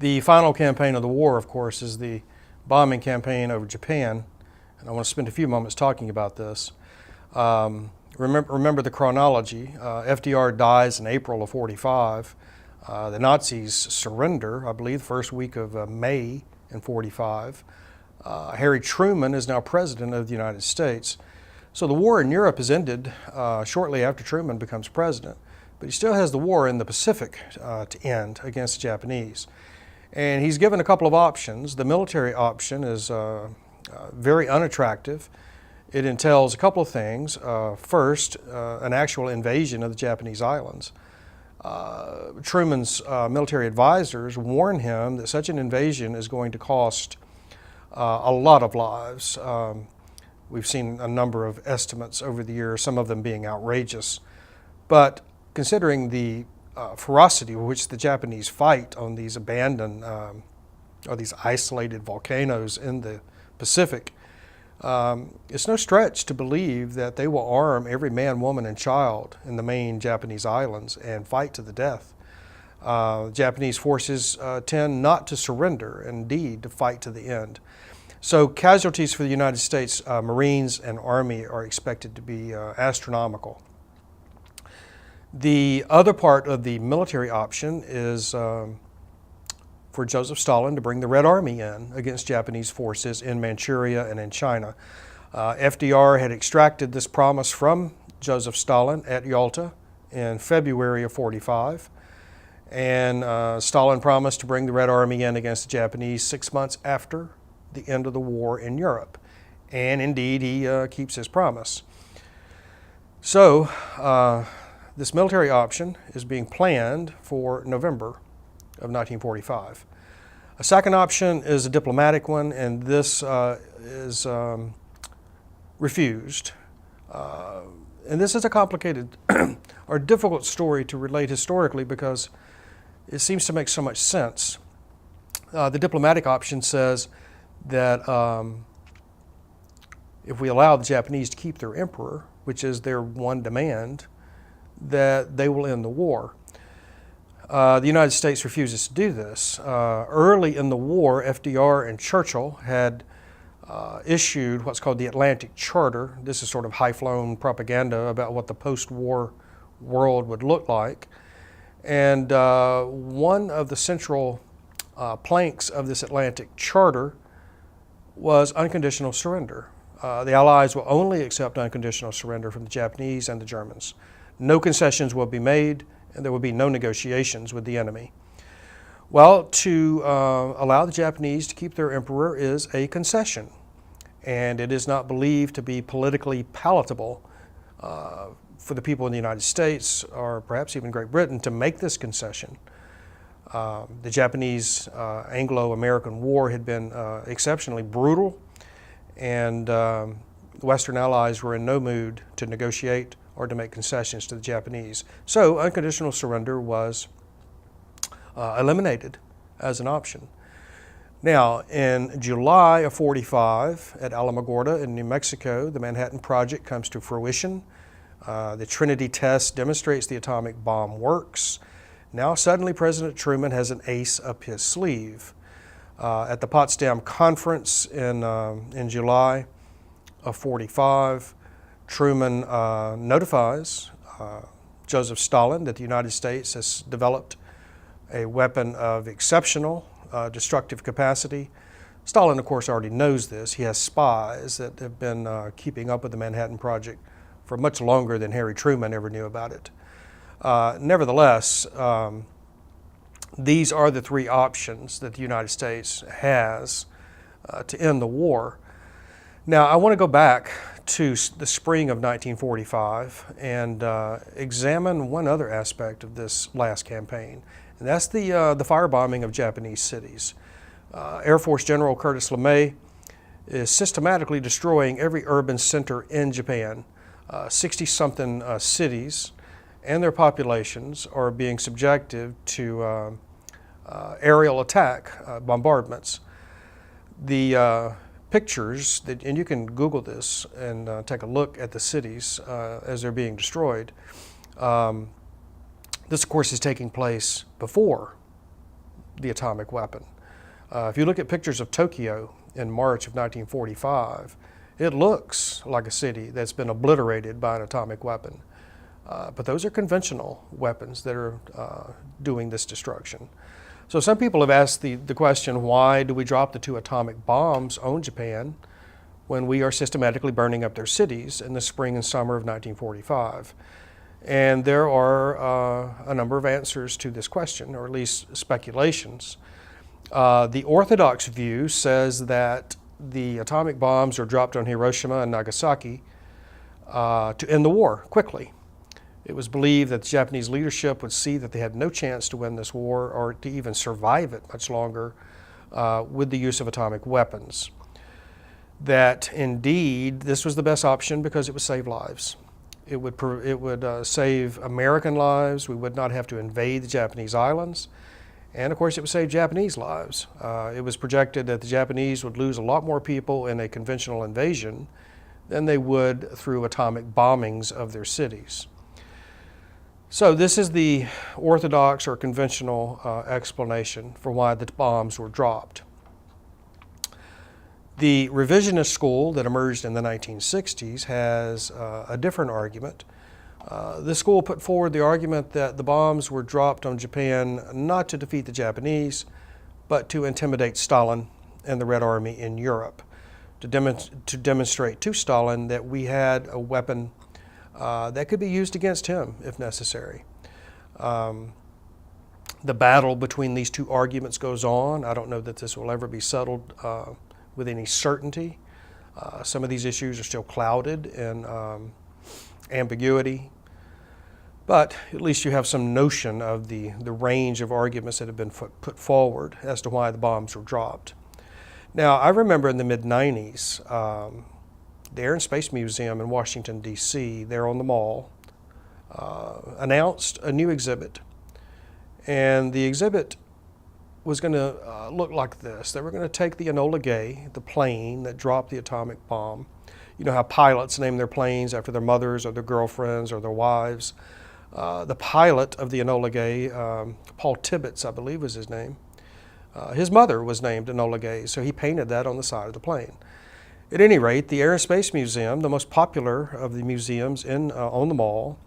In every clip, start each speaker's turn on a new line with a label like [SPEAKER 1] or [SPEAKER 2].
[SPEAKER 1] The final campaign of the war, of course, is the bombing campaign over Japan, and I want to spend a few moments talking about this. Remember the chronology. FDR dies in April of 45. The Nazis surrender, I believe, the first week of May in 45. Harry Truman is now president of the United States. So the war in Europe has ended shortly after Truman becomes president, but he still has the war in the Pacific to end against the Japanese. And he's given a couple of options. The military option is very unattractive. It entails a couple of things. First, an actual invasion of the Japanese islands. Truman's military advisors warn him that such an invasion is going to cost a lot of lives. We've seen a number of estimates over the years, some of them being outrageous. But considering the ferocity with which the Japanese fight on these abandoned or these isolated volcanoes in the Pacific, it's no stretch to believe that they will arm every man, woman, and child in the main Japanese islands and fight to the death. Japanese forces tend not to surrender, indeed to fight to the end. So casualties for the United States Marines and Army are expected to be astronomical. The other part of the military option is for Joseph Stalin to bring the Red Army in against Japanese forces in Manchuria and in China. FDR had extracted this promise from Joseph Stalin at Yalta in February of 45. And Stalin promised to bring the Red Army in against the Japanese 6 months after the end of the war in Europe. And indeed, he keeps his promise. So, this military option is being planned for November of 1945. A second option is a diplomatic one, and this is refused. And this is a complicated or difficult story to relate historically because it seems to make so much sense. The diplomatic option says that if we allow the Japanese to keep their emperor, which is their one demand, that they will end the war. The United States refuses to do this. Early in the war, FDR and Churchill had issued what's called the Atlantic Charter. This is sort of high-flown propaganda about what the post-war world would look like. And one of the central planks of this Atlantic Charter was unconditional surrender. The Allies will only accept unconditional surrender from the Japanese and the Germans. No concessions will be made, and there will be no negotiations with the enemy. Well, to allow the Japanese to keep their emperor is a concession, and it is not believed to be politically palatable for the people in the United States, or perhaps even Great Britain, to make this concession. The Japanese Anglo-American War had been exceptionally brutal, and the Western Allies were in no mood to negotiate or to make concessions to the Japanese. So unconditional surrender was eliminated as an option. Now, in July of 45 at Alamogordo in New Mexico, the Manhattan Project comes to fruition. The Trinity test demonstrates the atomic bomb works. Now suddenly President Truman has an ace up his sleeve. At the Potsdam Conference in July of 45, Truman notifies Joseph Stalin that the United States has developed a weapon of exceptional destructive capacity. Stalin, of course, already knows this. He has spies that have been keeping up with the Manhattan Project for much longer than Harry Truman ever knew about it. Nevertheless, these are the three options that the United States has to end the war. Now, I want to go back to the spring of 1945 and examine one other aspect of this last campaign, and that's the firebombing of Japanese cities. Air Force General Curtis LeMay is systematically destroying every urban center in Japan. 60-something cities and their populations are being subjected to aerial attack, bombardments. The pictures, and you can Google this and take a look at the cities as they're being destroyed. This, of course, is taking place before the atomic weapon. If you look at pictures of Tokyo in March of 1945, it looks like a city that's been obliterated by an atomic weapon. But those are conventional weapons that are doing this destruction. So some people have asked the question, why do we drop the 2 atomic bombs on Japan when we are systematically burning up their cities in the spring and summer of 1945? And there are a number of answers to this question, or at least speculations. The orthodox view says that the atomic bombs are dropped on Hiroshima and Nagasaki to end the war quickly. It was believed that the Japanese leadership would see that they had no chance to win this war or to even survive it much longer with the use of atomic weapons. That indeed this was the best option because it would save lives. It would save American lives. We would not have to invade the Japanese islands. And of course, it would save Japanese lives. It was projected that the Japanese would lose a lot more people in a conventional invasion than they would through atomic bombings of their cities. So this is the orthodox or conventional explanation for why the bombs were dropped. The revisionist school that emerged in the 1960s has a different argument. This school put forward the argument that the bombs were dropped on Japan not to defeat the Japanese, but to intimidate Stalin and the Red Army in Europe, to demonstrate to Stalin that we had a weapon that could be used against him if necessary. The battle between these 2 arguments goes on. I don't know that this will ever be settled with any certainty. Some of these issues are still clouded in ambiguity, but at least you have some notion of the range of arguments that have been put forward as to why the bombs were dropped. Now, I remember in the mid-90s, the Air and Space Museum in Washington, D.C., there on the Mall, announced a new exhibit. And the exhibit was going to look like this. They were going to take the Enola Gay, the plane that dropped the atomic bomb. You know how pilots name their planes after their mothers or their girlfriends or their wives. The pilot of the Enola Gay, Paul Tibbets, I believe was his name, his mother was named Enola Gay, so he painted that on the side of the plane. At any rate, the Air and Space Museum, the most popular of the museums on the Mall,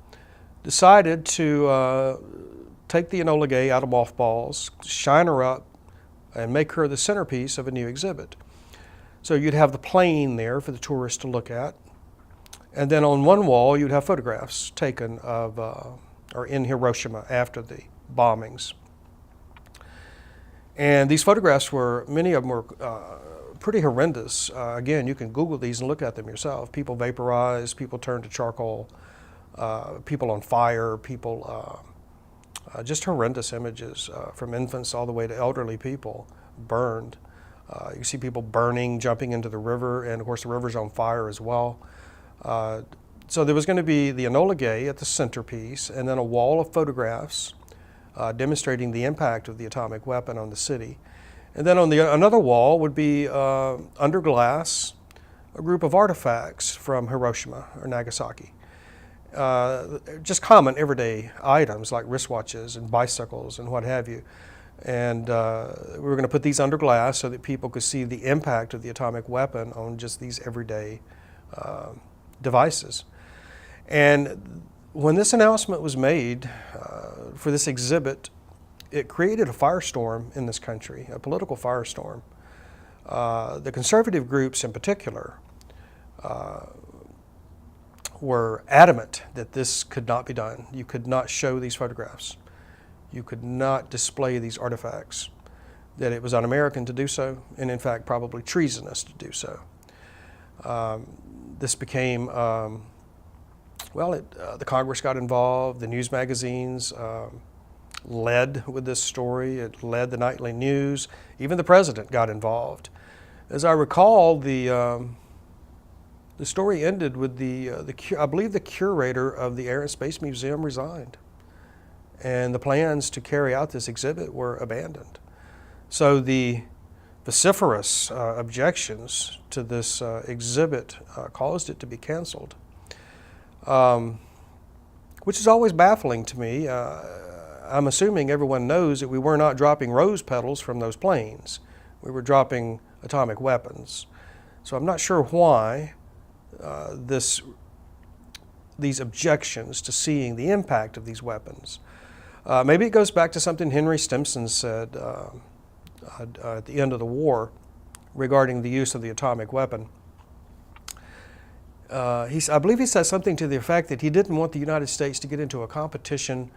[SPEAKER 1] decided to take the Enola Gay out of mothballs, shine her up, and make her the centerpiece of a new exhibit. So you'd have the plane there for the tourists to look at. And then on one wall, you'd have photographs taken of, or in Hiroshima after the bombings. And these photographs many of them were pretty horrendous. Again, you can Google these and look at them yourself. People vaporized, people turned to charcoal, people on fire, people, just horrendous images from infants all the way to elderly people burned. You see people burning, jumping into the river, and of course the river's on fire as well. So there was going to be the Enola Gay at the centerpiece, and then a wall of photographs demonstrating the impact of the atomic weapon on the city. And then on another wall would be, under glass, a group of artifacts from Hiroshima or Nagasaki. Just common everyday items like wristwatches and bicycles and what have you. And we were going to put these under glass so that people could see the impact of the atomic weapon on just these everyday devices. And when this announcement was made for this exhibit, it created a firestorm in this country, a political firestorm. The conservative groups in particular were adamant that this could not be done. You could not show these photographs. You could not display these artifacts, that it was un-American to do so, and in fact probably treasonous to do so. This became, the Congress got involved, the news magazines led with this story, it led the nightly news, even the president got involved. As I recall, the story ended with I believe the curator of the Air and Space Museum resigned, and the plans to carry out this exhibit were abandoned. So the vociferous objections to this exhibit caused it to be canceled, which is always baffling to me. I'm assuming everyone knows that we were not dropping rose petals from those planes. We were dropping atomic weapons. So I'm not sure why these objections to seeing the impact of these weapons. Maybe it goes back to something Henry Stimson said at the end of the war regarding the use of the atomic weapon. I believe he said something to the effect that he didn't want the United States to get into a competition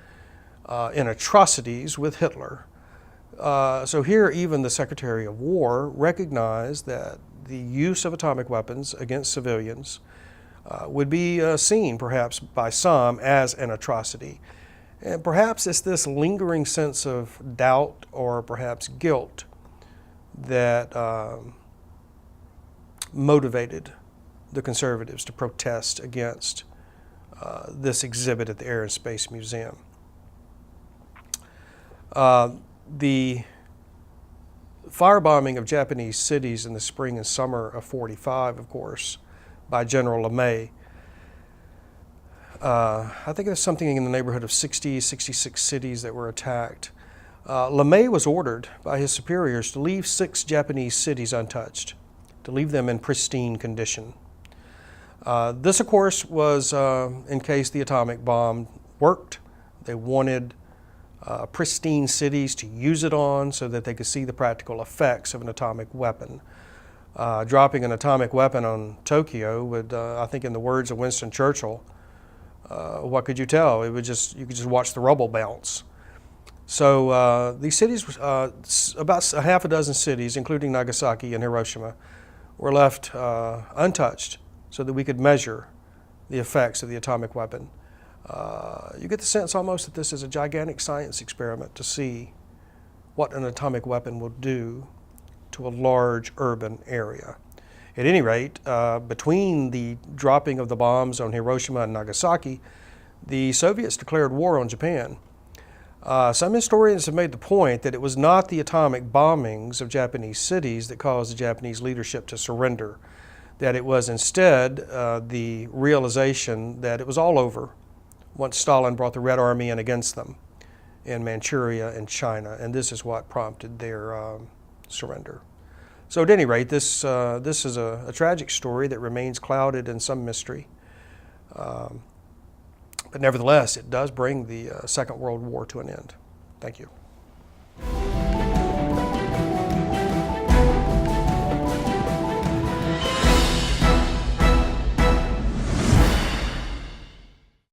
[SPEAKER 1] in atrocities with Hitler. So here even the Secretary of War recognized that the use of atomic weapons against civilians would be seen perhaps by some as an atrocity. And perhaps it's this lingering sense of doubt or perhaps guilt that motivated the conservatives to protest against this exhibit at the Air and Space Museum. The firebombing of Japanese cities in the spring and summer of '45, of course, by General LeMay. I think there's something in the neighborhood of 66 cities that were attacked. LeMay was ordered by his superiors to leave 6 Japanese cities untouched, to leave them in pristine condition. This, of course, was in case the atomic bomb worked. They wanted pristine cities to use it on so that they could see the practical effects of an atomic weapon. Dropping an atomic weapon on Tokyo would, I think in the words of Winston Churchill, what could you tell? You could just watch the rubble bounce. So these cities, about a half a dozen cities, including Nagasaki and Hiroshima, were left untouched so that we could measure the effects of the atomic weapon. You get the sense almost that this is a gigantic science experiment to see what an atomic weapon will do to a large urban area. At any rate, between the dropping of the bombs on Hiroshima and Nagasaki, the Soviets declared war on Japan. Some historians have made the point that it was not the atomic bombings of Japanese cities that caused the Japanese leadership to surrender, that it was instead the realization that it was all over once Stalin brought the Red Army in against them in Manchuria and China, and this is what prompted their surrender. So at any rate, this is a tragic story that remains clouded in some mystery. But nevertheless, it does bring the Second World War to an end. Thank you.